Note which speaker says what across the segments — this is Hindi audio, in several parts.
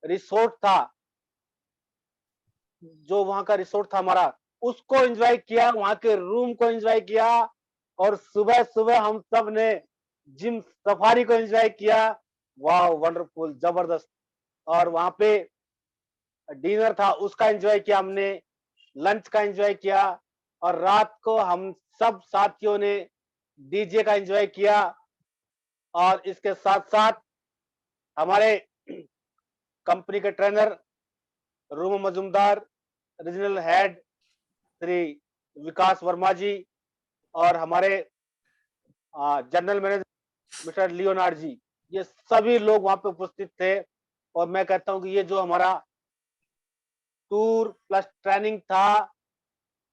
Speaker 1: रिसोर्ट था, जो वहाँ का रिसोर्ट था हमारा, उसको एंजॉय किया, वहाँ के रूम को एंजॉय किया, और सुबह-सुबह हम सब ने जिम सफारी को एंजॉय किया। वाह! वंडरफुल, जबरदस्त। और वहाँ पे डिनर था, उसका एंजॉय किया हमने, लंच का एंजॉय किया, और रात को हम सब साथियों ने डीजे का एंजॉय किया। और इसके साथ-साथ हमारे कंपनी के trainer Ruma Majumdar, regional head Shri Vikas Verma ji, और हमारे general manager mister Leonard ji, ये सभी लोग वहां पे उपस्थित थे। और मैं कहता हूं कि ये जो हमारा टूर प्लस ट्रेनिंग था,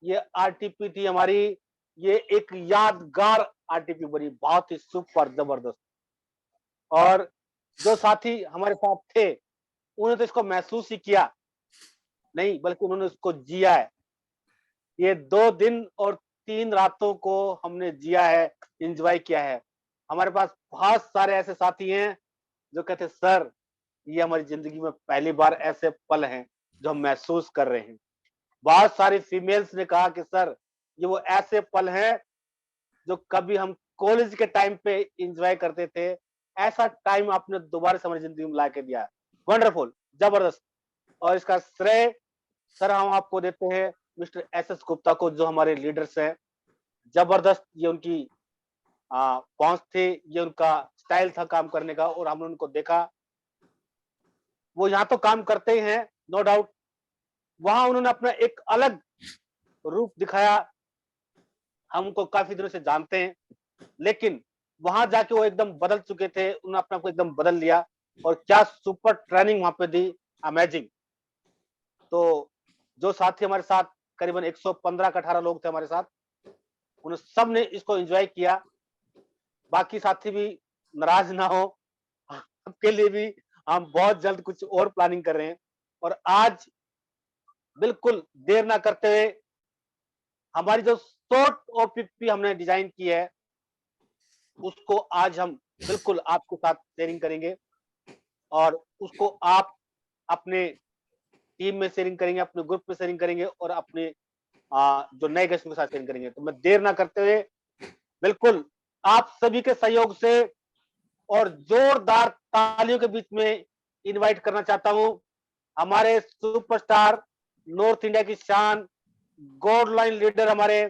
Speaker 1: ये आरटीपी थी हमारी, ये एक यादगार आरटीपी बनी, बहुत ही सुपर जबरदस्त। और जो साथी हमारे साथ थे, उन्होंने तो इसको महसूस ही किया नहीं, बल्कि उन्होंने उसको जिया है। ये 2 दिन और 3 रातों को हमने जिया है, एंजॉय किया है। हमारे पास बहुत सारे ऐसे साथी हैं जो कहते हैं, सर ये हमारी जिंदगी में पहली बार ऐसे पल हैं जो हम महसूस कर रहे हैं। बहुत सारी फीमेल्स ने कहा कि सर ये वो ऐसे पल हैं जो कभी हम कॉलेज के टाइम पे एंजॉय करते थे, ऐसा टाइम आपने दोबारा से हमारी जिंदगी में ला के दिया। वंडरफुल, जबरदस्त। और इसका श्रेय सर हम आपको देते हैं मिस्टर एस एस गुप्ता को, जो हमारे लीडर्स हैं। जबरदस्त ये उनकी पहुंच थे, ये उनका स्टाइल था काम करने का, और हमने उनको देखा। वो यहाँ तो काम करते ही हैं, नो डाउट, वहां उन्होंने अपना एक अलग रूप दिखाया। हम उनको काफी दिनों से जानते हैं, लेकिन वहां जाके वो एकदम बदल चुके थे, उन्होंने अपने आप को एकदम बदल लिया। और क्या सुपर ट्रेनिंग वहां पे दी, अमेजिंग। तो जो साथी हमारे साथ, करीबन 115 का 18 लोग थे हमारे साथ, उन्होंने सब ने इसको एंजॉय किया। बाकी साथी भी नाराज ना हो, आपके लिए भी हम बहुत जल्द कुछ और प्लानिंग कर रहे हैं। और आज बिल्कुल देर ना करते हुए, हमारी जो शॉर्ट ओपीपी हमने डिजाइन की है, उसको आज हम बिल्कुल आपके साथ शेयरिंग करेंगे। और उसको आप अपने टीम में शेयरिंग करेंगे, अपने ग्रुप में शेयरिंग करेंगे, और अपने जो नए गेस्ट के साथ शेयरिंग करेंगे। तो मैं देर ना करते हुए, बिल्कुल आप सभी के सहयोग से और जोरदार तालियों के बीच में इनवाइट करना चाहता हूं हमारे सुपरस्टार, नॉर्थ इंडिया की शान, गोल्ड लाइन लीडर, हमारे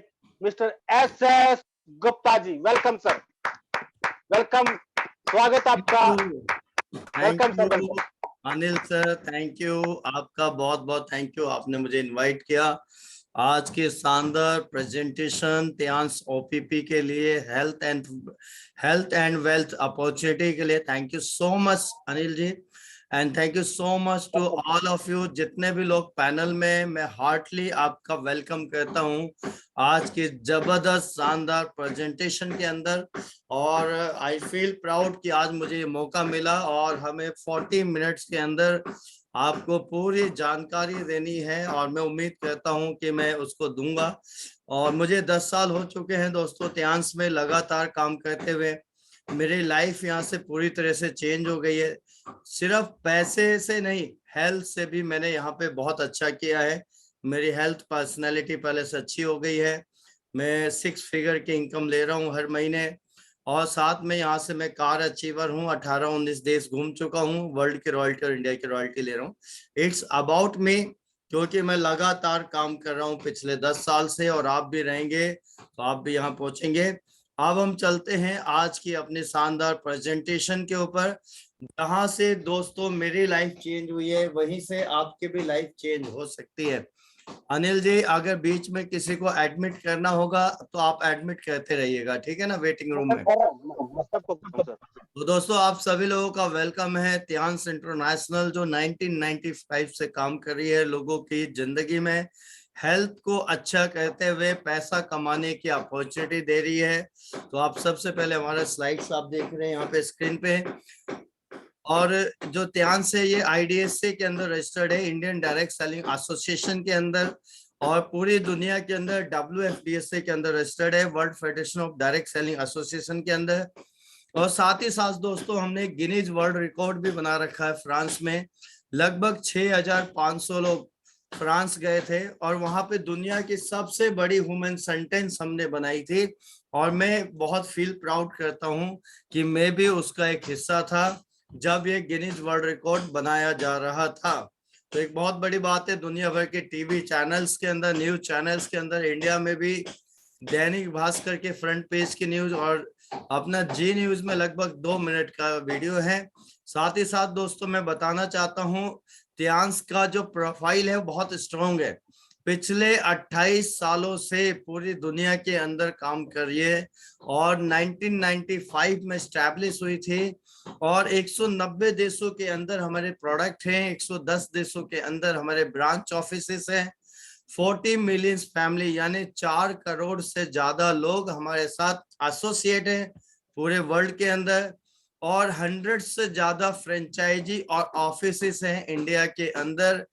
Speaker 1: mister S S Gupta ji. Welcome sir, welcome, स्वागत आपका।
Speaker 2: Thank
Speaker 1: welcome sir,
Speaker 2: you
Speaker 1: welcome.
Speaker 2: Anil sir, thank you, आपका बहुत बहुत थैंक यू, आपने मुझे इनवाइट किया आज के शानदार प्रेजेंटेशन त्यांश ओपीपी के लिए, हेल्थ एंड वेल्थ अपॉर्चुनिटी के लिए। Thank you so much Anil ji, and thank you so much to all of you, जितने भी लोग पैनल में, मैं हार्टली आपका वेलकम करता हूं आज के जबरदस्त शानदार प्रेजेंटेशन के अंदर। और आई फील प्राउड कि आज मुझे ये मौका मिला, और हमें 40 मिनट्स के अंदर आपको पूरी जानकारी देनी है, और मैं उम्मीद करता हूं कि मैं उसको दूंगा। और मुझे 10 साल हो चुके हैं दोस्तों त्यांश में लगातार काम करते हुए। मेरी लाइफ यहाँ से पूरी तरह से चेंज हो गई है, सिर्फ पैसे से नहीं, हेल्थ से भी मैंने यहाँ पे बहुत अच्छा किया है। मेरी हेल्थ पर्सनैलिटी पहले से अच्छी हो गई है, मैं 6 फिगर की इनकम ले रहा हूँ हर महीने, और साथ में यहाँ से मैं कार अचीवर हूँ, 18-19 देश घूम चुका हूँ, वर्ल्ड की रॉयल्टी और इंडिया की रॉयल्टी ले रहा हूँ। इट्स अबाउट मी, क्योंकि मैं लगातार काम कर रहा हूँ पिछले 10 साल से, और आप भी रहेंगे तो आप भी यहाँ पहुंचेंगे। अब हम चलते हैं आज की अपनी शानदार प्रेजेंटेशन के ऊपर। जहां से दोस्तों मेरी लाइफ चेंज हुई है, वहीं से आपकी भी लाइफ चेंज हो सकती है। अनिल जी, अगर बीच में किसी को एडमिट करना होगा तो आप एडमिट करते रहिएगा, ठीक है ना, वेटिंग रूम में।
Speaker 1: मैं सबको करूं सर।
Speaker 2: तो दोस्तों आप सभी लोगों का वेलकम है त्यांश इंटरनेशनल, जो 1995 से काम कर रही है लोगों की जिंदगी में, हेल्थ को अच्छा करते हुए पैसा कमाने की अपॉर्चुनिटी दे रही है। तो आप सबसे पहले हमारा स्लाइड्स आप देख रहे हैं यहाँ पे स्क्रीन पे, और जो त्यांश है ये आईडीएसए के अंदर रजिस्टर्ड है, इंडियन डायरेक्ट सेलिंग एसोसिएशन के अंदर, और पूरी दुनिया के अंदर WFDSA के अंदर रजिस्टर्ड है, world federation of direct selling association के अंदर। और साथ ही साथ दोस्तों हमने गिनीज वर्ल्ड रिकॉर्ड भी बना रखा है फ्रांस में, लगभग 6500 लोग फ्रांस गए थे और वहां पे दुनिया की सबसे बड़ी ह्यूमन सेंटेंस हमने बनाई थी। और मैं बहुत फील प्राउड करता हूं कि मैं भी उसका एक हिस्सा था जब ये गिनीज वर्ल्ड रिकॉर्ड बनाया जा रहा था। तो एक बहुत बड़ी बात है, दुनिया भर के टीवी चैनल्स के अंदर, न्यूज चैनल्स के अंदर, इंडिया में भी दैनिक भास्कर के फ्रंट पेज की न्यूज और अपना जी न्यूज में लगभग 2 मिनट का वीडियो है। साथ ही साथ दोस्तों मैं बताना चाहता हूं, त्यांश का जो प्रोफाइल है वो बहुत स्ट्रॉन्ग है। पिछले 28 सालों से पूरी दुनिया के अंदर काम कर रही है और 1995 में स्टैब्लिश हुई थी और 190 देशों के अंदर हमारे प्रोडक्ट हैं, 110 देशों के अंदर हमारे ब्रांच ऑफिसेस हैं, 40 मिलियन फैमिली यानी 4 करोड़ से ज्यादा लोग हमारे साथ एसोसिएट हैं पूरे वर्ल्ड के अंदर, और 100 से ज्यादा फ्रेंचाइजी और ऑफिसेस हैं इंडिया के अंदर।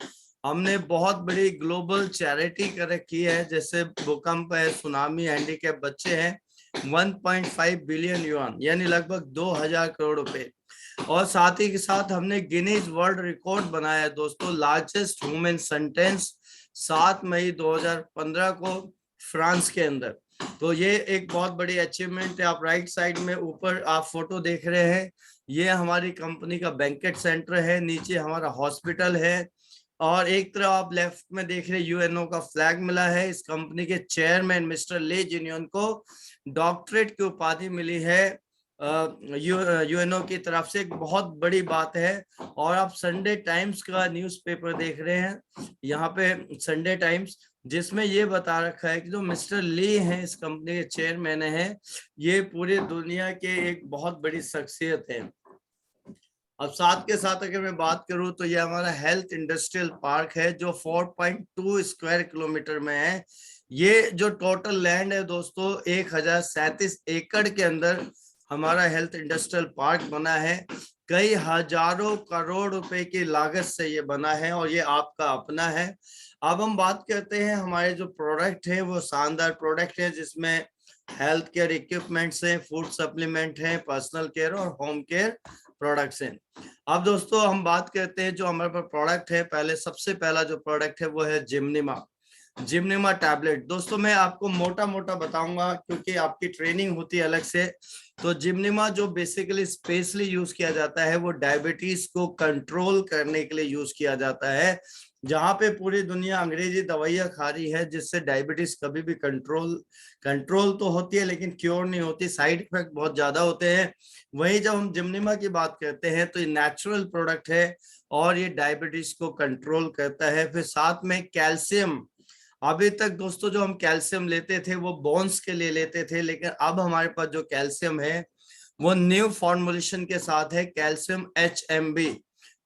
Speaker 2: हमने बहुत बड़ी ग्लोबल चैरिटी कर रखी है, जैसे भूकंप है, सुनामी, हैंडीकैप बच्चे हैं, 1.5 बिलियन युआन यानी लगभग 2000 करोड़ रुपए। और साथ ही के साथ हमने गिनीज वर्ल्ड रिकॉर्ड बनाया है दोस्तों, लार्जेस्ट ह्यूमन सेंटेंस 7 मई 2015 को फ्रांस के अंदर। तो ये एक बहुत बड़ी अचीवमेंट है। आप राइट साइड में ऊपर आप फोटो देख रहे हैं, ये हमारी कंपनी का बैंकेट सेंटर है, नीचे हमारा हॉस्पिटल है, और एक तरफ आप लेफ्ट में देख रहे हैं यूएनओ का फ्लैग मिला है। इस कंपनी के चेयरमैन मिस्टर ले जिनियन को डॉक्टरेट की उपाधि मिली है यूएनओ की तरफ से, एक बहुत बड़ी बात है। और आप संडे टाइम्स का न्यूज़पेपर देख रहे हैं यहाँ पे, संडे टाइम्स, जिसमें ये बता रखा है कि जो मिस्टर ली हैं इस कंपनी के चेयरमैन हैं, ये पूरी दुनिया के एक बहुत बड़ी शख्सियत है। अब साथ के साथ अगर मैं बात करूं तो ये हमारा हेल्थ इंडस्ट्रियल पार्क है जो 4.2 स्क्वायर किलोमीटर में है। ये जो टोटल लैंड है दोस्तों 1037 एकड़ के अंदर हमारा हेल्थ इंडस्ट्रियल पार्क बना है। कई हजारों करोड़ रुपए की लागत से ये बना है और ये आपका अपना है। अब हम बात करते हैं, हमारे जो प्रोडक्ट है वो शानदार प्रोडक्ट है, जिसमें हेल्थ केयर इक्विपमेंट्स हैं, फूड सप्लीमेंट हैं, पर्सनल केयर और होम केयर प्रोडक्ट्स हैं। अब दोस्तों हम बात करते हैं जो हमारे पास प्रोडक्ट है। पहले सबसे पहला जो प्रोडक्ट है वो है जिम्निमा, जिम्निमा टैबलेट। दोस्तों मैं आपको मोटा मोटा बताऊंगा क्योंकि आपकी ट्रेनिंग होती है अलग से। तो जिम्निमा जो बेसिकली स्पेशली यूज किया जाता है वो डायबिटीज को कंट्रोल करने के लिए यूज किया जाता है। जहां पे पूरी दुनिया अंग्रेजी दवाइयां खा रही है जिससे डायबिटीज कभी भी कंट्रोल तो होती है लेकिन क्योर नहीं होती, साइड इफेक्ट बहुत ज्यादा होते हैं। वहीं जब हम जिम्निमा की बात करते हैं तो ये नेचुरल प्रोडक्ट है और ये डायबिटीज को कंट्रोल करता है। फिर साथ में कैल्शियम, अभी तक दोस्तों जो हम कैल्शियम लेते थे वो बोन्स के लिए लेते थे, लेकिन अब हमारे पास जो कैल्शियम है वो न्यू फॉर्मुलेशन के साथ है, कैल्शियम HMB।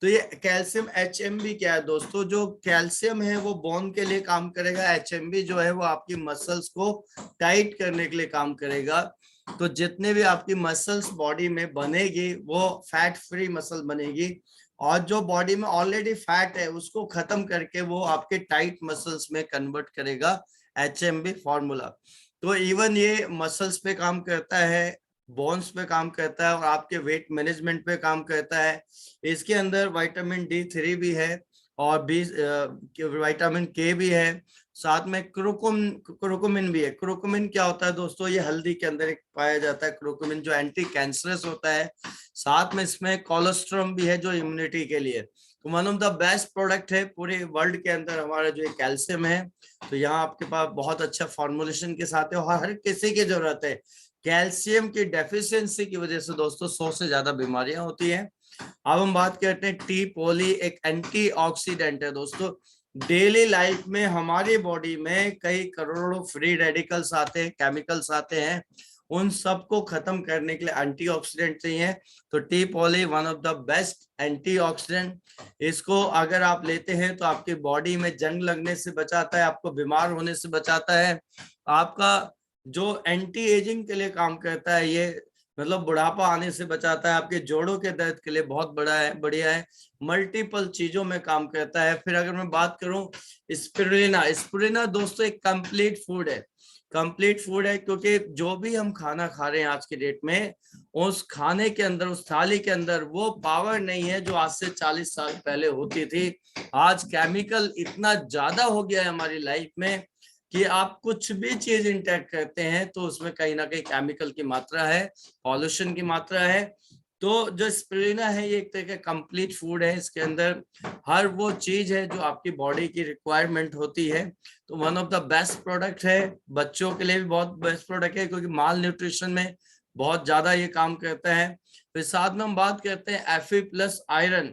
Speaker 2: तो ये कैल्शियम HMB क्या है दोस्तों, जो कैल्शियम है वो बोन के लिए काम करेगा, HMB जो है वो आपकी मसल्स को टाइट करने के लिए काम करेगा। तो जितने भी आपकी मसल्स बॉडी में बनेगी वो फैट फ्री मसल बनेगी, और जो बॉडी में ऑलरेडी फैट है उसको खत्म करके वो आपके टाइट मसल्स में कन्वर्ट करेगा HMB फॉर्मूला। तो इवन ये मसल्स पे काम करता है, बोन्स पे काम करता है और आपके वेट मैनेजमेंट पे काम करता है। इसके अंदर विटामिन D3 भी है और विटामिन K भी है, साथ में क्रोकोमिन भी है। क्रोकोमिन क्या होता है दोस्तों, ये हल्दी के अंदर एक पाया जाता है क्रोकोमिन, जो एंटी कैंसरस होता है। साथ में इसमें कोलेस्ट्रॉल भी है जो इम्यूनिटी के लिए। तो one of the best product है पूरे वर्ल्ड के अंदर हमारा जो कैल्शियम है। तो यहाँ आपके पास बहुत अच्छा फॉर्मुलेशन के साथ है और हर किसी की जरूरत है। कैल्शियम की डेफिशिएंसी की वजह से दोस्तों 100 से ज्यादा बीमारियां होती हैं। अब हम बात करते हैं टी पोली, एक एंटीऑक्सीडेंट है दोस्तों। डेली लाइफ में हमारी बॉडी में कई करोड़ों फ्री रेडिकल्स आते हैं, केमिकल्स आते हैं, उन सबको खत्म करने के लिए एंटीऑक्सीडेंट चाहिए। तो tea poly one of the best antioxidant. इसको अगर आप लेते हैं तो आपकी बॉडी में जंग लगने से बचाता है, आपको बीमार होने से बचाता है, आपका जो एंटी एजिंग के लिए काम करता है, ये मतलब बुढ़ापा आने से बचाता है, आपके जोड़ों के दर्द के लिए बहुत बड़ा है, बढ़िया है, मल्टीपल चीजों में काम करता है। फिर अगर मैं बात करूं स्पिरुलिना, स्पिरुलिना दोस्तों एक कंप्लीट फूड है। कंप्लीट फूड है, क्योंकि जो भी हम खाना खा रहे हैं आज के डेट में, उस खाने के अंदर, उस थाली के अंदर वो पावर नहीं है जो आज से 40 साल पहले होती थी। आज केमिकल इतना ज्यादा हो गया है हमारी लाइफ में कि आप कुछ भी चीज इंटेक करते हैं तो उसमें कहीं ना कहीं केमिकल की मात्रा है, पॉल्यूशन की मात्रा है। तो जो स्पिरुलिना है ये एक तरह का कंप्लीट फूड है, इसके अंदर हर वो चीज है जो आपकी बॉडी की रिक्वायरमेंट होती है। तो one of the best product है, बच्चों के लिए भी बहुत बेस्ट प्रोडक्ट है, क्योंकि माल न्यूट्रिशन में बहुत ज्यादा ये काम करता है। फिर साथ में हम बात करते हैं Fe+ आयरन।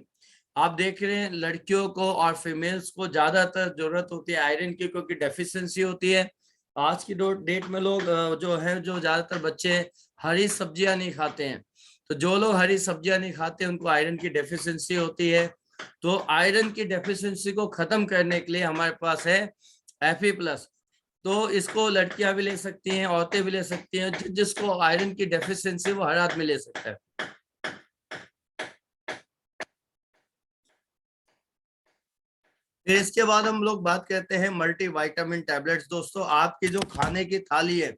Speaker 2: आप देख रहे हैं लड़कियों को और फीमेल्स को ज्यादातर जरूरत होती है आयरन की, क्योंकि डेफिशिएंसी होती है। आज की डेट में लोग जो है, जो ज्यादातर बच्चे हरी सब्जियां नहीं खाते हैं, तो जो लोग हरी सब्जियां नहीं खाते उनको आयरन की डेफिशिएंसी होती है। तो आयरन की डेफिशिएंसी को खत्म करने के लिए हमारे पास है Fe+। तो इसको लड़कियां भी ले सकती हैं, औरतें भी ले सकती हैं, जिसको आयरन की डेफिशिएंसी वो हर आदमी ले सकता है। फिर इसके बाद हम लोग बात करते हैं मल्टी विटामिन टैबलेट्स। दोस्तों, आपकी जो खाने की थाली है,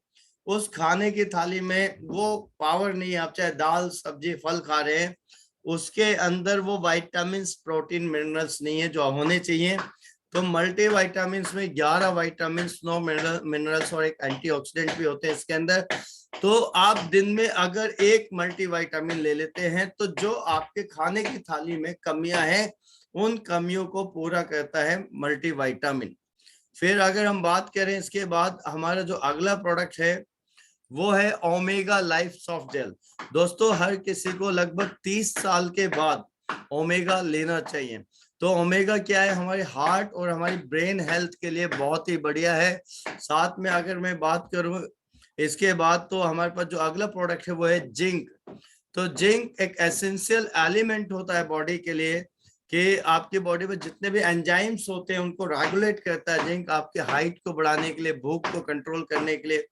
Speaker 2: उस खाने की थाली में वो पावर नहीं है, आप चाहे दाल सब्जी फल खा रहे हैं, उसके अंदर वो विटामिन प्रोटीन मिनरल्स नहीं है जो होने चाहिए। तो मल्टी विटामिन में 11 विटामिन, 9 मिनरल्स और एक एंटीऑक्सीडेंट भी होते हैं इसके अंदर। तो आप दिन में अगर एक मल्टी विटामिन ले लेते हैं तो जो आपके खाने की थाली में कमियां हैं, उन कमियों को पूरा करता है मल्टीविटामिन। फिर अगर हम बात करें इसके बाद, हमारा जो अगला प्रोडक्ट है वो है ओमेगा लाइफ सॉफ्ट जेल। दोस्तों, हर किसी को लगभग 30 साल के बाद ओमेगा लेना चाहिए। तो ओमेगा क्या है, हमारे हार्ट और हमारी ब्रेन हेल्थ के लिए बहुत ही बढ़िया है। साथ में अगर मैं बात करूं इसके बाद, तो हमारे पास जो अगला प्रोडक्ट है वो है जिंक। तो जिंक एक एसेंशियल एलिमेंट होता है बॉडी के लिए, कि आपकी बॉडी में जितने भी एंजाइम्स होते हैं उनको रेगुलेट करता है जिंक, आपके हाइट को बढ़ाने के लिए, भूख को कंट्रोल करने के लिए,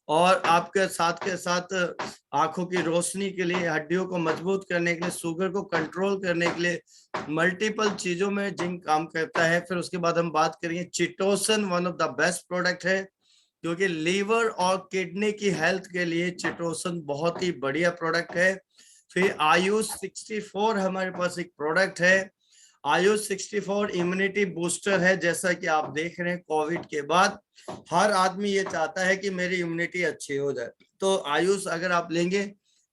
Speaker 2: और आपके साथ आंखों की रोशनी के लिए, हड्डियों को मजबूत करने के लिए, शुगर को कंट्रोल करने के लिए, मल्टीपल चीजों में जिंक काम करता है। फिर उसके बाद हम बात करेंगे chitosan, one of the best product है, क्योंकि लीवर और किडनी की हेल्थ के लिए चिटोसन बहुत ही बढ़िया प्रोडक्ट है। फिर आयुष 64 हमारे पास एक प्रोडक्ट है। आयुष 64 इम्यूनिटी बूस्टर है। जैसा कि आप देख रहे हैं, कोविड के बाद हर आदमी ये चाहता है कि मेरी इम्यूनिटी अच्छी हो जाए, तो आयुष अगर आप लेंगे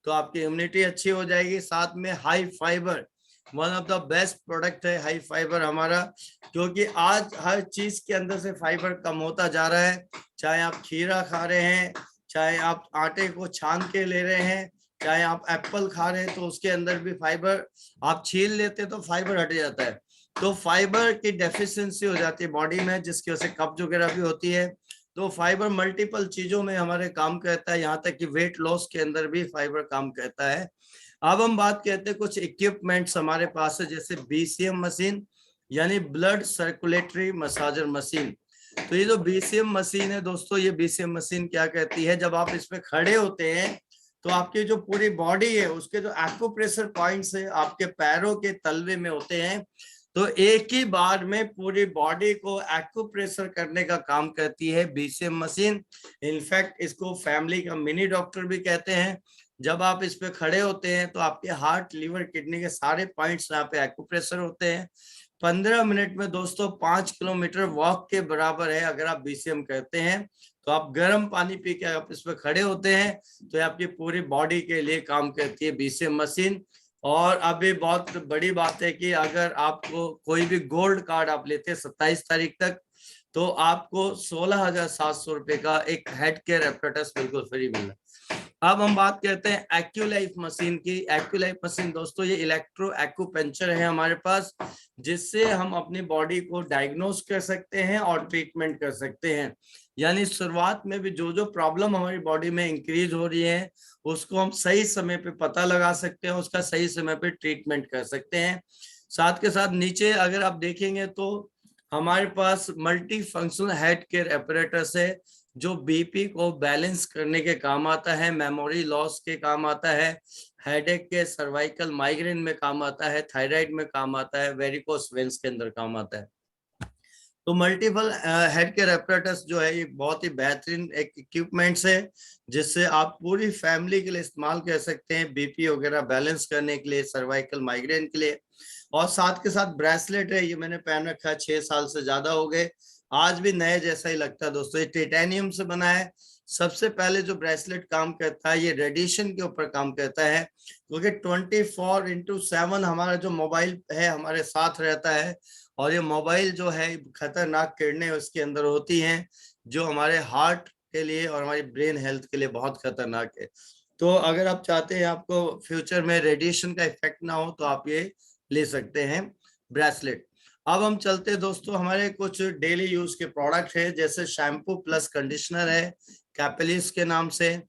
Speaker 2: तो आपकी इम्यूनिटी अच्छी हो जाएगी। साथ में high fibre, one of the best product है हाई फाइबर हमारा, क्योंकि आज हर चीज के अंदर से फाइबर कम होता जा रहा है। चाहे आप खीरा खा रहे हैं, चाहे आप आटे को छान के ले रहे हैं, चाहे आप एप्पल खा रहे हैं, तो उसके अंदर भी फाइबर, आप छील लेते तो फाइबर हट जाता है। तो फाइबर की डेफिशिएंसी हो जाती है बॉडी में, जिसकी वजह से कब्ज वगैरह भी होती है। तो फाइबर मल्टीपल चीजों में हमारे काम करता है, यहाँ तक कि वेट लॉस के अंदर भी फाइबर काम करता है। अब हम बात करते हैं कुछ इक्विपमेंट्स हमारे पास है, जैसे BCM मशीन, यानी ब्लड सर्कुलेटरी मसाजर मशीन। तो ये जो BCM मशीन है दोस्तों, ये BCM मशीन क्या कहती है, जब आप इस पे खड़े होते हैं तो आपकी जो पूरी बॉडी है उसके जो एक्यूप्रेशर पॉइंट्स है आपके पैरों के तलवे में होते हैं। तो एक ही बार में पूरी बॉडी को एक्यूप्रेशर करने का काम करती है BCM मशीन। इनफैक्ट इसको फैमिली का मिनी डॉक्टर भी कहते हैं। जब आप इस पे खड़े होते हैं तो आपके हार्ट, लीवर, किडनी के सारे पॉइंट्स यहाँ पे एक्यूप्रेशर होते हैं। 15 मिनट में दोस्तों 5 किलोमीटर वॉक के बराबर है। अगर आप BCM करते हैं तो आप गर्म पानी पी के आप इस पे खड़े होते हैं, तो आपकी पूरी बॉडी के लिए काम करती है BCM मशीन। और अभी बहुत बड़ी बात है कि अगर आपको कोई भी गोल्ड कार्ड आप लेते हैं 27 तारीख तक, तो आपको 16,700 रुपए का एक हेड केयर एपरेटस बिल्कुल फ्री मिल रहा है। अब हम बात करते हैं एक्यूलाइफ मशीन की। एक्यूलाइफ मशीन दोस्तों, ये इलेक्ट्रो एक्यूपंक्चर है हमारे पास, जिससे हम अपनी बॉडी को डायग्नोस कर सकते हैं और ट्रीटमेंट कर सकते हैं। यानी शुरुआत में भी जो जो प्रॉब्लम हमारी बॉडी में इंक्रीज हो रही है, उसको हम सही समय पे पता लगा सकते हैं, उसका सही समय पे ट्रीटमेंट कर सकते हैं। साथ के साथ नीचे अगर आप देखेंगे तो हमारे पास multi functional head care apparatus है, जो बीपी को बैलेंस करने के काम आता है, मेमोरी लॉस के काम आता है, हेडेक के, सर्वाइकल माइग्रेन में काम आता है, थायराइड में काम आता है, वेरिकोस वेन्स के अंदर काम आता है। तो मल्टीपल हेड केयर एपरेटस जो है ये बहुत ही बेहतरीन एक इक्विपमेंट्स है जिससे आप पूरी फैमिली के लिए इस्तेमाल कर सकते हैं, बीपी वगैरह बैलेंस करने के लिए, सर्वाइकल माइग्रेन के लिए। और साथ के साथ ब्रेसलेट है, ये मैंने पहन रखा है, 6 साल से ज्यादा हो गए, आज भी नए जैसा ही लगता है दोस्तों। ये टाइटेनियम से बना है। सबसे पहले जो ब्रेसलेट काम करता है ये रेडिएशन के ऊपर काम करता है, क्योंकि 24x7 हमारा जो मोबाइल है हमारे साथ रहता है, और ये मोबाइल जो है खतरनाक किरणें उसके अंदर होती हैं जो हमारे हार्ट के लिए और हमारी ब्रेन हेल्थ के लिए बहुत खतरनाक है। तो अगर आप चाहते हैं आपको फ्यूचर में रेडिएशन का इफेक्ट ना हो तो आप ये ले सकते हैं ब्रेसलेट। अब हम चलते हैं दोस्तों, हमारे कुछ डेली यूज के प्रोडक्ट है, जैसे शैम्पू प्लस कंडीशनर है कैपेलिस के नाम से,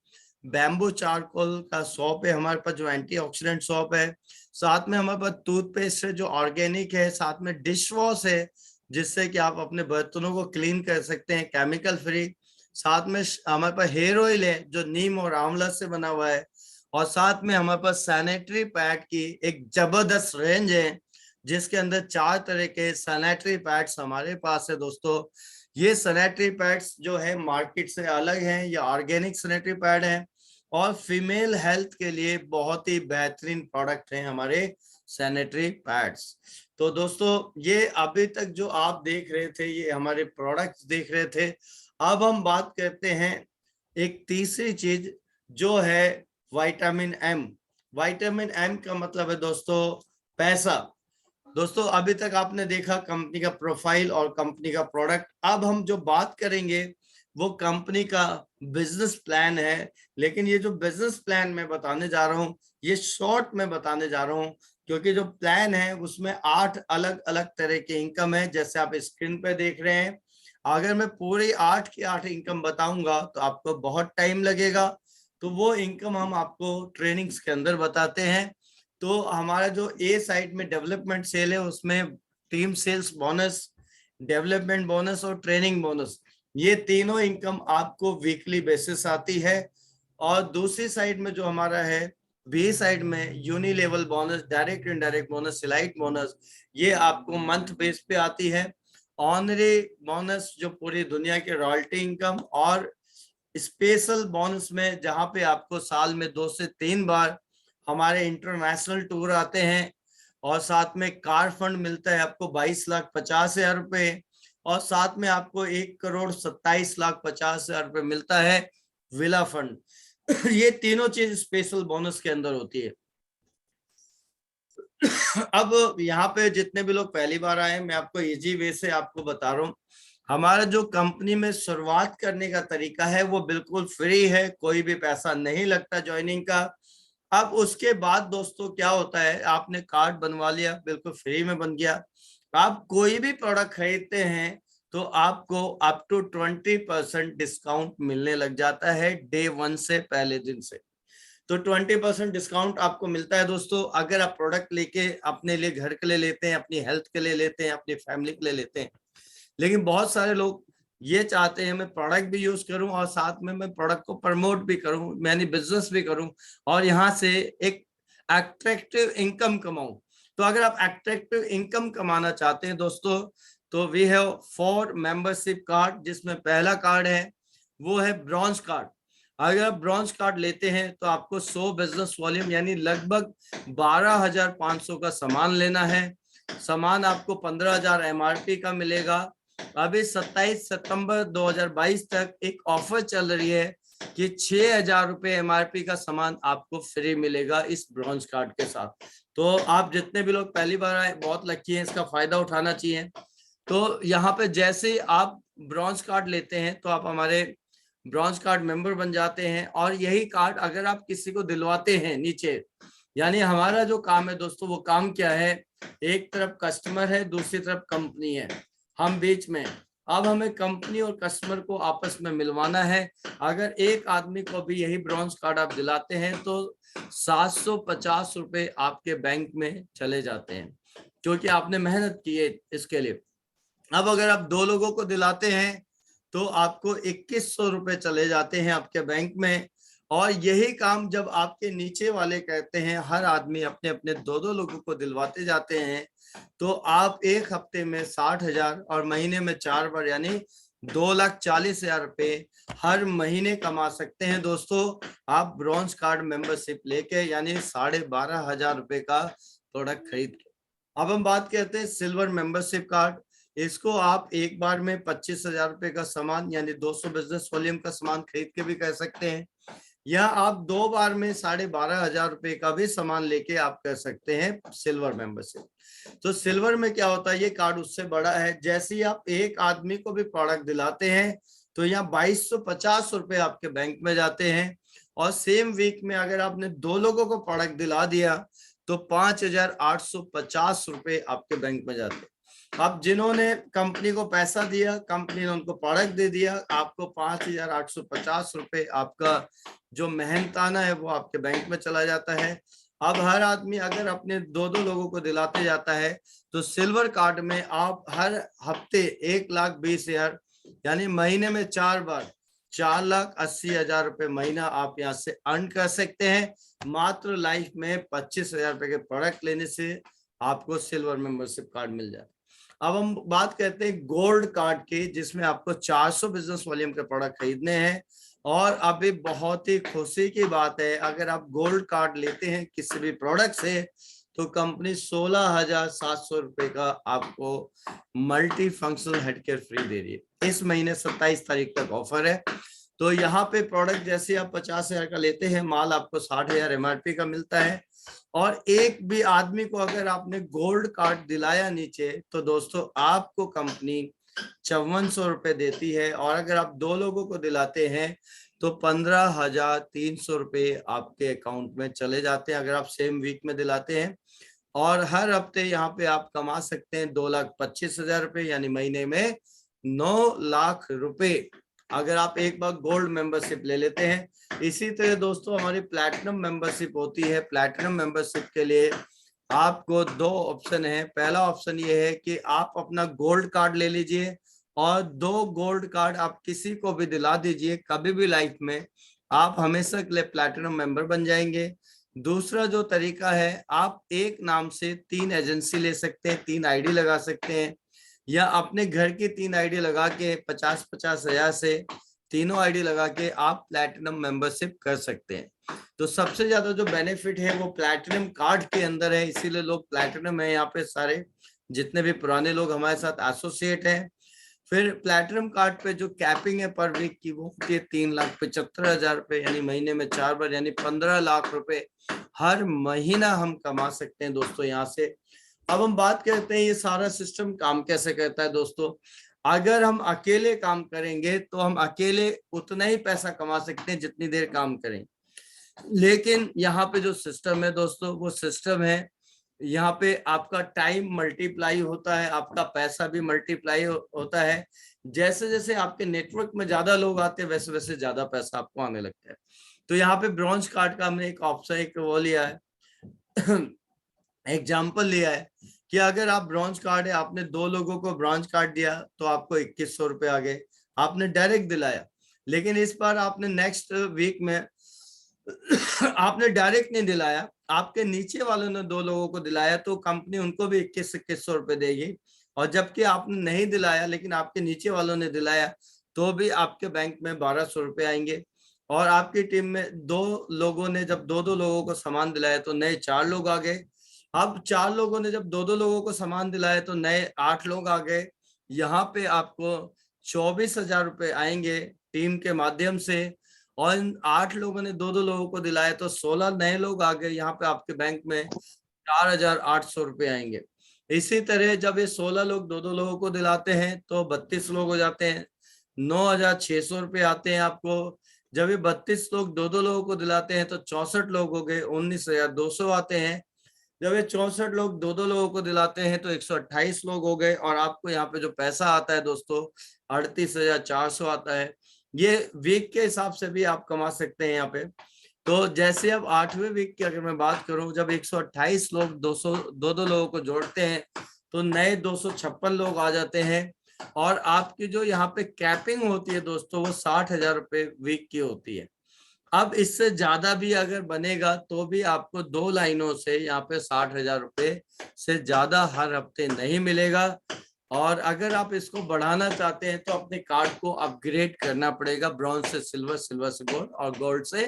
Speaker 2: बैम्बू चारकोल का सोप है हमारे पास जो एंटीऑक्सीडेंट सोप है, साथ में हमारे पास टूथपेस्ट है जो ऑर्गेनिक है, साथ में डिश वॉश है जिससे कि आप अपने बर्तनों को क्लीन कर सकते हैं केमिकल फ्री, साथ में हमारे पास हेयर ऑयल है जो नीम और आंवला से बना हुआ है, और साथ में हमारे पास सैनिटरी पैड की एक जबरदस्त रेंज है जिसके अंदर 4 तरह के सैनिटरी पैड्स हमारे पास है दोस्तों। ये सैनिटरी पैड्स जो है मार्केट से अलग हैं, ये ऑर्गेनिक सैनिटरी पैड है और फीमेल हेल्थ के लिए बहुत ही बेहतरीन प्रोडक्ट हैं हमारे सैनिटरी पैड्स। तो दोस्तों ये अभी तक जो आप देख रहे थे ये हमारे प्रोडक्ट्स देख रहे थे। अब हम बात करते हैं एक तीसरी चीज जो है विटामिन एम। विटामिन एम का मतलब है दोस्तों पैसा। दोस्तों अभी तक आपने देखा कंपनी का प्रोफाइल और कंपनी का प्रोडक्ट, अब हम जो बात करेंगे वो कंपनी का बिजनेस प्लान है। लेकिन ये जो बिजनेस प्लान मैं बताने जा रहा हूँ ये शॉर्ट में बताने जा रहा हूँ, क्योंकि जो प्लान है उसमें 8 अलग अलग तरह के इनकम है जैसे आप स्क्रीन पे देख रहे हैं। अगर मैं पूरी 8 की 8 इनकम बताऊंगा तो आपको बहुत टाइम लगेगा, तो वो इनकम हम आपको ट्रेनिंग्स के अंदर बताते हैं। तो हमारा जो ए साइड में डेवलपमेंट सेल है उसमें team sales bonus, development bonus और ट्रेनिंग बोनस, ये तीनों इनकम आपको वीकली बेसिस आती है। और दूसरी साइड में जो हमारा है बी साइड में unilevel bonus, direct indirect bonus, सिलाइट बोनस, ये आपको मंथ बेस पे आती है। ऑनरी बोनस जो पूरी दुनिया के रॉयल्टी इनकम, और स्पेशल बोनस में जहां पे आपको साल में 2 से 3 बार हमारे इंटरनेशनल टूर आते हैं, और साथ में कार फंड मिलता है आपको 22,50,000 रुपए, और साथ में आपको 1,27,50,000 रुपए मिलता है विला फंड। ये तीनों चीज स्पेशल बोनस के अंदर होती है। अब यहाँ पे जितने भी लोग पहली बार आए मैं आपको इजी वे से आपको बता रहा हूँ, हमारा जो कंपनी में शुरुआत करने का तरीका है वो बिल्कुल फ्री है, कोई भी पैसा नहीं लगता ज्वाइनिंग का। अब उसके बाद दोस्तों क्या होता है, आपने कार्ड बनवा लिया, बिल्कुल फ्री में बन गया, आप कोई भी प्रोडक्ट खरीदते हैं तो आपको अप टू 20% डिस्काउंट मिलने लग जाता है डे 1 से, पहले दिन से। तो 20% डिस्काउंट आपको मिलता है दोस्तों अगर आप प्रोडक्ट लेके अपने लिए, घर के लिए लेते हैं, अपनी हेल्थ के लिए लेते हैं, अपनी फैमिली के लिए लेते हैं। लेकिन बहुत सारे लोग ये चाहते हैं मैं प्रोडक्ट भी यूज करूं और साथ में मैं प्रोडक्ट को प्रमोट भी करूं, मैंने बिजनेस भी करूं और यहाँ से एक अट्रैक्टिव इनकम कमाऊं। तो अगर आप अट्रैक्टिव इनकम कमाना चाहते हैं दोस्तों तो वी हैव 4 मेंबरशिप कार्ड, जिसमें पहला कार्ड है वो है ब्रॉन्ज कार्ड। अगर आप ब्रॉन्ज कार्ड लेते हैं तो आपको 100 बिजनेस वॉल्यूम यानी लगभग 12,500 का सामान लेना है। सामान आपको 15,000 MRP का मिलेगा। अभी 27 सितंबर 2022 तक एक ऑफर चल रही है कि 6,000 रुपए MRP का सामान आपको फ्री मिलेगा इस ब्रॉन्ज कार्ड के साथ। तो आप जितने भी लोग पहली बार आए बहुत लकी हैं, इसका फायदा उठाना चाहिए। तो यहाँ पे जैसे ही आप ब्रॉन्ज कार्ड लेते हैं तो आप हमारे ब्रॉन्ज कार्ड मेंबर बन जाते हैं, और यही कार्ड अगर आप किसी को दिलवाते हैं नीचे, यानी हमारा जो काम है दोस्तों वो काम क्या है, एक तरफ कस्टमर है दूसरी तरफ कंपनी है, हम बीच में। अब हमें कंपनी और कस्टमर को आपस में मिलवाना है। अगर एक आदमी को भी यही ब्रॉन्ज कार्ड आप दिलाते हैं तो 750 रुपए आपके बैंक में चले जाते हैं, क्योंकि आपने मेहनत की है इसके लिए। अब अगर आप 2 लोगों को दिलाते हैं तो आपको 2,100 रुपए चले जाते हैं आपके बैंक में, और यही काम जब आपके नीचे वाले करते हैं, हर आदमी अपने अपने 2-2 लोगों को दिलवाते जाते हैं, तो आप एक हफ्ते में 60,000 और महीने में 4 बार यानी 2,40,000 रुपए हर महीने कमा सकते हैं दोस्तों, आप ब्रॉन्ज कार्ड मेंबरशिप लेके, यानी 12,500 रुपए का प्रोडक्ट खरीद के। अब हम बात करते हैं सिल्वर मेंबरशिप कार्ड। इसको आप एक बार में 25,000 रुपए का सामान यानी 200 बिजनेस वॉल्यूम का सामान खरीद के भी कर सकते हैं, या आप 2 बार में 12,500 रुपए का भी सामान लेके आप कर सकते हैं सिल्वर मेंबरशिप। तो सिल्वर में क्या होता है, ये कार्ड उससे बड़ा है। जैसे ही आप एक आदमी को भी प्रोडक्ट दिलाते हैं तो यहाँ 2,250 रुपए आपके बैंक में जाते हैं, और सेम वीक में अगर आपने 2 लोगों को प्रोडक्ट दिला दिया तो 5,850 रुपए आपके बैंक में जाते हैं। अब जिन्होंने कंपनी को पैसा दिया, कंपनी ने उनको प्रोडक्ट दे दिया, आपको 5,850 रुपए आपका जो मेहनताना है वो आपके बैंक में चला जाता है। अब हर आदमी अगर अपने 2-2 लोगों को दिलाते जाता है तो सिल्वर कार्ड में आप हर हफ्ते 1,20,000 यानी महीने में 4 बार 4,80,000 रुपए महीना आप यहाँ से अर्न कर सकते हैं। मात्र लाइफ में 25,000 रुपए के प्रोडक्ट लेने से आपको सिल्वर मेंबरशिप कार्ड मिल जाता है। अब हम बात करते हैं गोल्ड कार्ड की, जिसमें आपको 400 बिजनेस वॉल्यूम के प्रोडक्ट खरीदने हैं। और अभी बहुत ही खुशी की बात है, अगर आप गोल्ड कार्ड लेते हैं किसी भी प्रोडक्ट से तो कंपनी 16,700 रुपए का आपको multi functional head care free दे रही है। इस महीने 27 तारीख तक ऑफर है। तो यहाँ पे प्रोडक्ट जैसे आप 50,000 का लेते हैं, माल आपको 60,000 MRP का मिलता है। और एक भी आदमी को अगर आपने गोल्ड कार्ड दिलाया नीचे तो दोस्तों आपको कंपनी 5,400 रुपए देती है, और अगर आप 2 लोगों को दिलाते हैं तो 15,300 रुपए आपके अकाउंट में चले जाते हैं, अगर आप सेम वीक में दिलाते हैं। और हर हफ्ते यहाँ पे आप कमा सकते हैं 2,25,000 रुपए यानी महीने में 9 लाख रुपए, अगर आप एक बार गोल्ड मेंबरशिप ले लेते हैं। इसी तरह दोस्तों हमारी प्लैटिनम मेंबरशिप होती है। प्लैटिनम मेंबरशिप के लिए आपको 2 ऑप्शन है। पहला ऑप्शन ये है कि आप अपना गोल्ड कार्ड ले लीजिए और 2 गोल्ड कार्ड आप किसी को भी दिला दीजिए, कभी भी लाइफ में आप हमेशा के लिए प्लैटिनम मेंबर बन जाएंगे। दूसरा जो तरीका है, आप एक नाम से 3 एजेंसी ले सकते हैं, 3 आईडी लगा सकते हैं, या अपने घर की 3 आईडी लगा के 50-50 हजार से तीनों आईडी लगा के आप प्लैटिनम मेंबरशिप कर सकते हैं। तो सबसे ज्यादा जो बेनिफिट है वो प्लैटिनम कार्ड के अंदर है, इसीलिए लोग प्लैटिनम है यहाँ पे सारे जितने भी पुराने लोग हमारे साथ एसोसिएट हैं। फिर प्लैटिनम कार्ड पे जो कैपिंग है पर वीक की वो होती है 3,75,000 रुपए यानी महीने में 4 बार यानी 15 लाख रुपए हर महीना हम कमा सकते हैं दोस्तों यहाँ से। अब हम बात करते हैं ये सारा सिस्टम काम कैसे करता है दोस्तों। अगर हम अकेले काम करेंगे तो हम अकेले उतना ही पैसा कमा सकते हैं जितनी देर काम करें, लेकिन यहाँ पे जो सिस्टम है दोस्तों वो सिस्टम है, यहाँ पे आपका टाइम मल्टीप्लाई होता है, आपका पैसा भी मल्टीप्लाई होता है। जैसे जैसे आपके नेटवर्क में ज्यादा लोग आते हैं वैसे वैसे ज्यादा पैसा आपको आने लगता है। तो यहाँ पे ब्रॉन्ज कार्ड का हमने एक ऑप्शन एक वो लिया है एग्जाम्पल लिया है कि अगर आप ब्रॉन्ज कार्ड है, आपने 2 लोगों को ब्रॉन्ज कार्ड दिया तो आपको 2,100 रुपए आ गए, आपने डायरेक्ट दिलाया। लेकिन इस बार आपने नेक्स्ट वीक में आपने डायरेक्ट नहीं दिलाया, आपके नीचे वालों ने 2 लोगों को दिलाया तो कंपनी उनको भी 2,100 रुपए देगी। और जबकि आपने नहीं दिलाया लेकिन आपके नीचे वालों ने दिलाया तो भी आपके बैंक में 1,200 रुपए आएंगे। और आपकी टीम में 2 लोगों ने जब 2-2 लोगों को सामान दिलाया तो नए 4 लोग आ गए। अब 4 लोगों ने जब 2-2 लोगों को सामान दिलाया तो नए 8 लोग आ गए। यहाँ पे आपको 24,000 रुपए आएंगे टीम के माध्यम से। और इन 8 लोगों ने 2-2 लोगों को दिलाया तो 16 नए लोग आ गए, यहाँ पे आपके बैंक में 4,800 रुपए आएंगे। इसी तरह जब ये 16 लोग 2-2 लोगों को दिलाते हैं तो 32 लोग हो जाते हैं, 9,600 रुपए आते हैं आपको। जब ये 32 लोग 2-2 लोगों को दिलाते हैं तो 64 लोग हो गए, 19,200 आते हैं। जब ये 64 लोग 2-2 लोगों को दिलाते हैं तो 128 लोग हो गए, और आपको यहाँ पे जो पैसा आता है दोस्तों 38,400 आता है। ये वीक के हिसाब से भी आप कमा सकते हैं यहाँ पे। तो जैसे अब 8वें वीक की अगर मैं बात करूं, जब 128 लोग 200 लोगों को जोड़ते हैं तो नए 256 लोग आ जाते हैं। और आपकी जो यहाँ पे कैपिंग होती है दोस्तों वो 60,000 रुपए वीक की होती है। अब इससे ज्यादा भी अगर बनेगा तो भी आपको 2 लाइनों से यहाँ पे 60,000 रुपए से ज्यादा हर हफ्ते नहीं मिलेगा। और अगर आप इसको बढ़ाना चाहते हैं तो अपने कार्ड को अपग्रेड करना पड़ेगा, ब्रॉन्ज से सिल्वर, सिल्वर से गोल्ड और गोल्ड से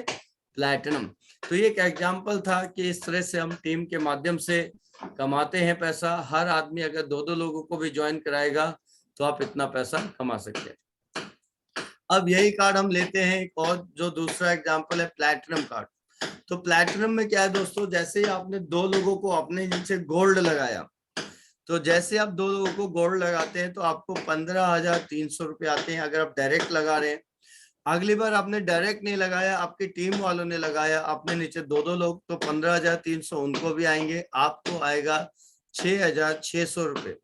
Speaker 2: प्लैटिनम। तो ये एक एग्जांपल था कि इस तरह से हम टीम के माध्यम से कमाते हैं पैसा। हर आदमी अगर 2-2 लोगों को भी ज्वाइन कराएगा तो आप इतना पैसा कमा सकते हैं। अब यही कार्ड हम लेते हैं एक और, जो दूसरा एग्जांपल है प्लैटिनम कार्ड। तो प्लैटिनम में क्या है दोस्तों, जैसे ही आपने 2 लोगों को अपने नीचे गोल्ड लगाया, तो जैसे आप 2 लोगों को गोल्ड लगाते हैं तो आपको 15,300 रुपए आते हैं अगर आप डायरेक्ट लगा रहे हैं। अगली बार आपने डायरेक्ट नहीं लगाया, आपकी टीम वालों ने लगाया, आपने नीचे 2-2 लोग, तो 15,300 उनको भी आएंगे, आपको आएगा 6,600 रुपए।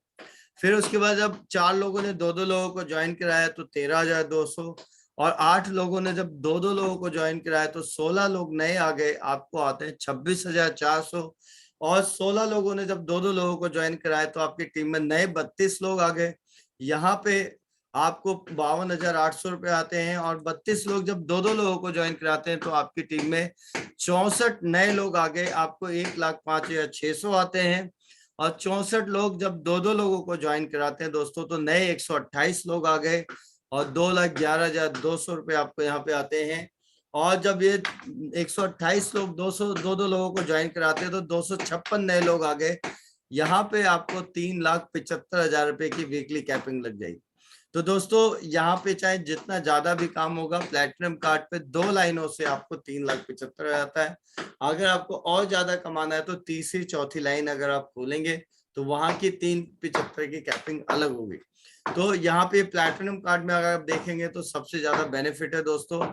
Speaker 2: फिर उसके बाद जब 4 लोगों ने 2-2 लोगों को ज्वाइन कराया तो 13,200, और 8 लोगों ने जब 2-2 लोगों को ज्वाइन कराया तो 16 लोग नए आ गए, आपको आते हैं 26,400। और 16 लोगों ने जब 2-2 लोगों को ज्वाइन कराया तो आपकी टीम में नए 32 लोग आ गए, यहाँ पे आपको 52,800 रुपए आते हैं। और 32 लोग जब 2-2 लोगों को ज्वाइन कराते हैं तो आपकी टीम में 64 नए लोग आ गए, आपको 1,05,600 आते हैं। और 64 लोग जब 2-2 लोगों को ज्वाइन कराते हैं दोस्तों तो नए 128 लोग आ गए, और 2,11,200 रुपए आपको यहाँ पे आते हैं। और जब ये 128 लोग 2-2 लोगों को ज्वाइन कराते हैं तो 256 नए लोग आ गए, यहाँ पे आपको 3,75,000 रुपए की वीकली कैपिंग लग जाएगी। तो दोस्तों यहाँ पे चाहे जितना ज्यादा भी काम होगा, प्लैटिनम कार्ड पे 2 लाइनों से आपको 3,75,000 आता है। अगर आपको और ज्यादा कमाना है तो तीसरी चौथी लाइन अगर आप खोलेंगे तो वहां की 3,75 की कैपिंग अलग होगी। तो यहाँ पे प्लैटिनम कार्ड में अगर आप देखेंगे तो सबसे ज्यादा बेनिफिट है दोस्तों।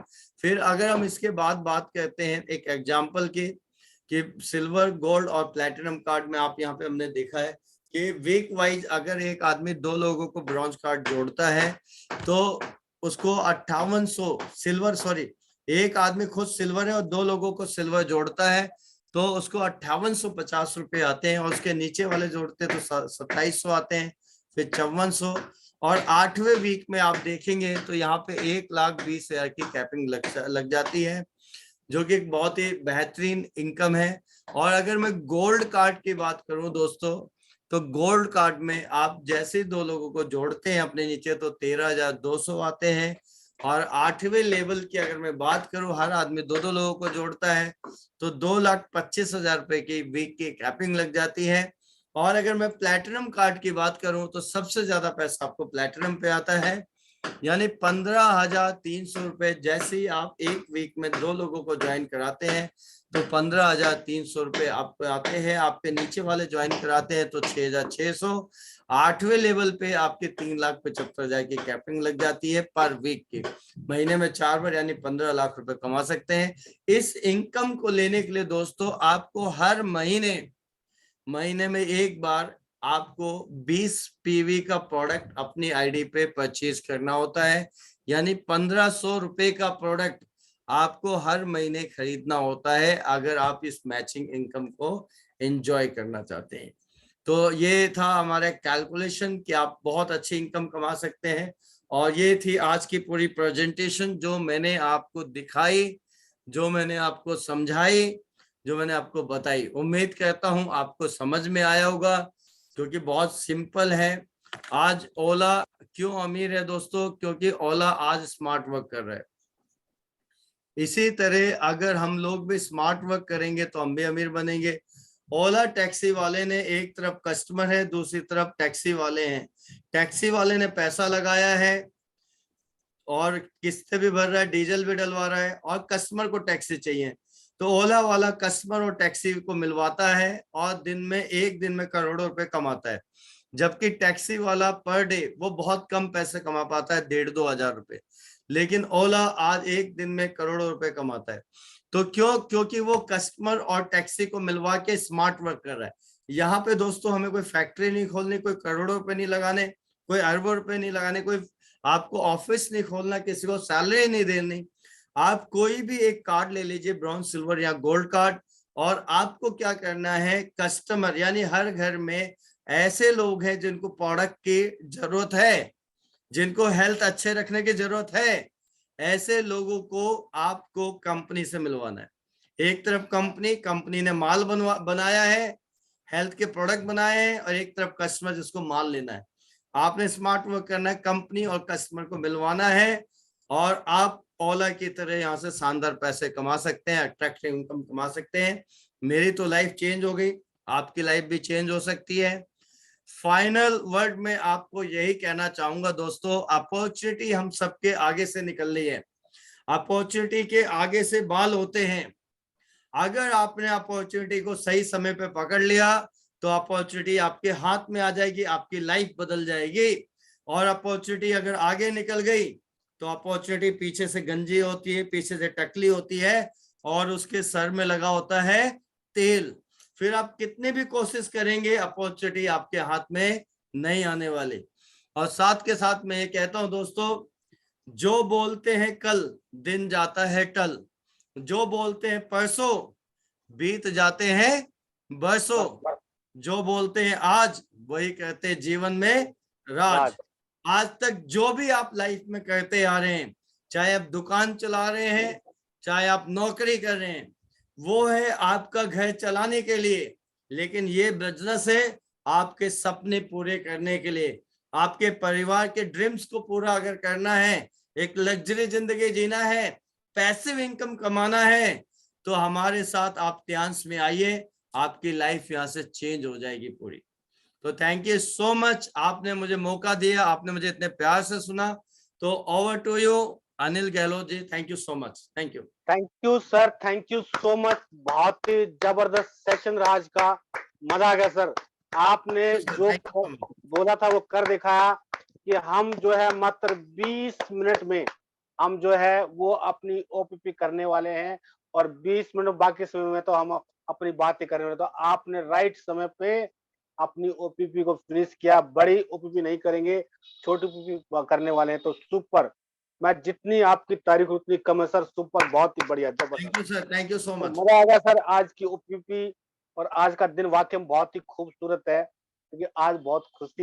Speaker 2: फिर अगर हम इसके बाद बात करते हैं एक एग्जाम्पल की, कि सिल्वर, गोल्ड और प्लैटिनम कार्ड में आप यहाँ पे हमने देखा है कि वीक वाइज अगर एक आदमी 2 लोगों को ब्रॉन्ज कार्ड जोड़ता है तो उसको 5800 सिल्वर, सॉरी, एक आदमी खुद सिल्वर है और 2 लोगों को सिल्वर जोड़ता है तो उसको 5850 रुपए आते हैं, और उसके नीचे वाले जोड़ते तो 2700 आते हैं, फिर 5400। और 8वें वीक में आप देखेंगे तो यहाँ पे 1,20,000 की कैपिंग लग जाती है, जो कि एक बहुत ही बेहतरीन इनकम है। और अगर मैं गोल्ड कार्ड की बात करूं दोस्तों, तो गोल्ड कार्ड में आप जैसे 2 लोगों को जोड़ते हैं अपने नीचे तो 13,200 आते हैं। और 8वें लेवल की अगर मैं बात करूं, हर आदमी 2-2 लोगों को जोड़ता है तो 2,25,000 रुपए की वीक की कैपिंग लग जाती है। और अगर मैं प्लैटिनम कार्ड की बात करूं तो सबसे ज्यादा पैसा आपको प्लैटिनम पे आता है, यानी 15,300 रुपए। जैसे ही आप एक वीक में 2 लोगों को ज्वाइन कराते हैं तो 15,300 रुपए आपको आते हैं, आपके नीचे वाले ज्वाइन कराते हैं तो 6,600। 8वें लेवल पे आपके 3,75,000 की कैपिंग लग जाती है पर वीक की। महीने में 4 बार यानी 15 लाख रुपए कमा सकते हैं। इस इनकम को लेने के लिए दोस्तों आपको हर महीने में एक बार आपको 20 पीवी का प्रोडक्ट अपनी आईडी पे परचेज करना होता है, यानी 1,500 रुपए का प्रोडक्ट आपको हर महीने खरीदना होता है अगर आप इस मैचिंग इनकम को एंजॉय करना चाहते हैं। तो ये था हमारा कैलकुलेशन कि आप बहुत अच्छी इनकम कमा सकते हैं। और ये थी आज की पूरी प्रेजेंटेशन जो मैंने आपको दिखाई, जो मैंने आपको समझाई, जो मैंने आपको बताई। उम्मीद करता हूं आपको समझ में आया होगा, क्योंकि बहुत सिंपल है। आज ओला क्यों अमीर है दोस्तों, क्योंकि ओला आज स्मार्ट वर्क कर रहा है। इसी तरह अगर हम लोग भी स्मार्ट वर्क करेंगे तो हम भी अमीर बनेंगे। ओला टैक्सी वाले ने एक तरफ कस्टमर है, दूसरी तरफ टैक्सी वाले हैं। टैक्सी वाले ने पैसा लगाया है और किस्तें भी भर रहा है, डीजल भी डलवा रहा है, और कस्टमर को टैक्सी चाहिए। तो ओला वाला कस्टमर और टैक्सी को मिलवाता है और एक दिन में करोड़ों रुपए कमाता है। जबकि टैक्सी वाला पर डे वो बहुत कम पैसे कमा पाता है, 1,500-2 हजार रुपए। लेकिन ओला आज एक दिन में करोड़ों रुपए कमाता है। तो क्योंकि वो कस्टमर और टैक्सी को मिलवा के स्मार्ट वर्क कर रहा है। यहाँ पे दोस्तों हमें कोई फैक्ट्री नहीं खोलनी, कोई करोड़ों रुपए नहीं लगाने, कोई अरबों रुपए नहीं लगाने, कोई आपको ऑफिस नहीं खोलना, किसी को सैलरी नहीं देनी। आप कोई भी एक कार्ड ले लीजिए, ब्रॉन्ज, सिल्वर या गोल्ड कार्ड, और आपको क्या करना है, कस्टमर यानी हर घर में ऐसे लोग हैं जिनको प्रोडक्ट की जरूरत है, जिनको हेल्थ अच्छे रखने की जरूरत है, ऐसे लोगों को आपको कंपनी से मिलवाना है। एक तरफ कंपनी ने माल बनाया है, हेल्थ के प्रोडक्ट बनाए हैं, और एक तरफ कस्टमर जिसको माल लेना है। आपने स्मार्ट वर्क करना है, कंपनी और कस्टमर को मिलवाना है, और आप ओला की तरह यहाँ से शानदार पैसे कमा सकते हैं, अट्रैक्टिव इनकम कमा सकते हैं। मेरी तो लाइफ चेंज हो गई, आपकी लाइफ भी चेंज हो सकती है। फाइनल वर्ड में आपको यही कहना चाहूंगा दोस्तों, अपॉर्चुनिटी हम सबके आगे से निकल रही है। अपॉर्चुनिटी के आगे से बाल होते हैं। अगर आपने अपॉर्चुनिटी को सही समय पे पकड़ लिया तो अपॉर्चुनिटी आपके हाथ में आ जाएगी, आपकी लाइफ बदल जाएगी। और अपॉर्चुनिटी अगर आगे निकल गई तो अपॉर्चुनिटी पीछे से गंजी होती है, पीछे से टकली होती है, और उसके सर में लगा होता है तेल। फिर आप कितने भी कोशिश करेंगे, अपॉर्चुनिटी आपके हाथ में नहीं आने वाली। और साथ के साथ मैं ये कहता हूं दोस्तों, जो बोलते हैं कल दिन जाता है टल, जो बोलते हैं परसों बीत जाते हैं बरसों,
Speaker 1: बस
Speaker 2: जो बोलते हैं आज वही कहते हैं जीवन में राज।
Speaker 1: राज।
Speaker 2: आज तक जो भी आप लाइफ में करते आ रहे हैं, चाहे आप दुकान चला रहे हैं, चाहे आप नौकरी कर रहे हैं, वो है आपका घर चलाने के लिए। लेकिन ये बिजनेस है आपके सपने पूरे करने के लिए, आपके परिवार के ड्रीम्स को पूरा अगर करना है, एक लग्जरी जिंदगी जीना है, पैसिव इनकम कमाना है, तो हमारे साथ आप त्यांश में आइए, आपकी लाइफ यहाँ से चेंज हो जाएगी पूरी। तो थैंक यू सो मच, आपने मुझे मौका दिया, आपने मुझे इतने प्यार से सुना। तो over to you Anil Gehlot ji, thank you so much. Thank you.
Speaker 1: Thank you sir, thank you so much. बहुत ही जबरदस्त सेशन रहा आज का, मजा आ गया सर। आपने जो
Speaker 2: थैंक यू सो मच।
Speaker 1: बोला था वो कर दिखाया कि हम जो है मात्र 20 मिनट में हम जो है वो अपनी ओपीपी करने वाले हैं, और 20 मिनट बाकी समय में तो हम अपनी बातें करने वाले। तो आपने राइट समय पे अपनी ओपीपी को फिनिश किया। बड़ी ओपीपी नहीं करेंगे, छोटी ओपीपी करने वाले हैं, तो सुपर। मैं जितनी आपकी तारीफ उतनी कम है सर। सुपर, बहुत ही बढ़िया,
Speaker 2: थैंक यू
Speaker 1: जबरदस्त।
Speaker 2: सर, थैंक यू सो
Speaker 1: तो
Speaker 2: मच।
Speaker 1: मजा आ गया सर आज की ओपीपी, और आज का दिन वाकई में बहुत ही खूबसूरत है, क्योंकि आज बहुत खुशी